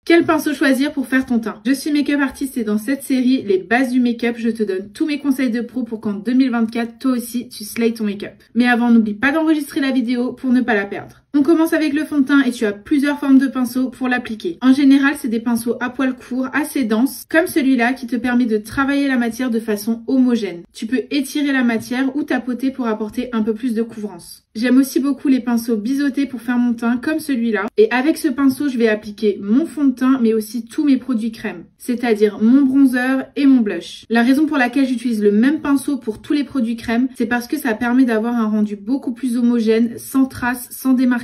Quel pinceau choisir pour faire ton teint? Je suis make-up artiste et dans cette série, les bases du make-up, je te donne tous mes conseils de pro pour qu'en 2024, toi aussi, tu slayes ton make-up. Mais avant, n'oublie pas d'enregistrer la vidéo pour ne pas la perdre. On commence avec le fond de teint et tu as plusieurs formes de pinceaux pour l'appliquer. En général, c'est des pinceaux à poils courts, assez denses, comme celui-là qui te permet de travailler la matière de façon homogène. Tu peux étirer la matière ou tapoter pour apporter un peu plus de couvrance. J'aime aussi beaucoup les pinceaux biseautés pour faire mon teint, comme celui-là. Et avec ce pinceau, je vais appliquer mon fond de teint, mais aussi tous mes produits crème, c'est-à-dire mon bronzer et mon blush. La raison pour laquelle j'utilise le même pinceau pour tous les produits crème, c'est parce que ça permet d'avoir un rendu beaucoup plus homogène, sans traces, sans démarcation.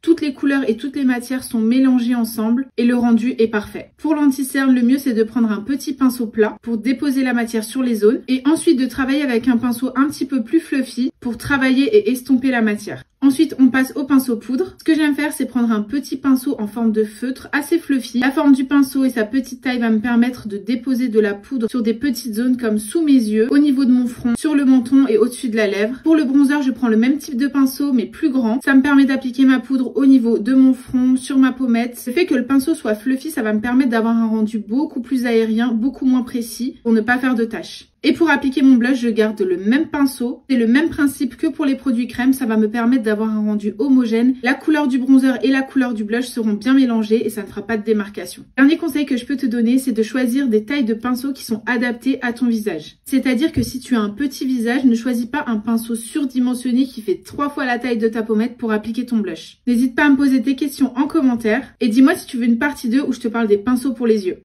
Toutes les couleurs et toutes les matières sont mélangées ensemble et le rendu est parfait. Pour l'anti-cerne, le mieux c'est de prendre un petit pinceau plat pour déposer la matière sur les zones et ensuite de travailler avec un pinceau un petit peu plus fluffy pour travailler et estomper la matière. Ensuite, on passe au pinceau poudre. Ce que j'aime faire, c'est prendre un petit pinceau en forme de feutre, assez fluffy. La forme du pinceau et sa petite taille va me permettre de déposer de la poudre sur des petites zones comme sous mes yeux, au niveau de mon front, sur le menton et au-dessus de la lèvre. Pour le bronzer, je prends le même type de pinceau, mais plus grand. Ça me permet d'appliquer ma poudre au niveau de mon front, sur ma pommette. Le fait que le pinceau soit fluffy, ça va me permettre d'avoir un rendu beaucoup plus aérien, beaucoup moins précis, pour ne pas faire de taches. Et pour appliquer mon blush, je garde le même pinceau. C'est le même principe que pour les produits crème. Ça va me permettre d'avoir un rendu homogène. La couleur du bronzer et la couleur du blush seront bien mélangées et ça ne fera pas de démarcation. Dernier conseil que je peux te donner, c'est de choisir des tailles de pinceaux qui sont adaptées à ton visage. C'est-à-dire que si tu as un petit visage, ne choisis pas un pinceau surdimensionné qui fait 3 fois la taille de ta pommette pour appliquer ton blush. N'hésite pas à me poser tes questions en commentaire et dis-moi si tu veux une partie 2 où je te parle des pinceaux pour les yeux.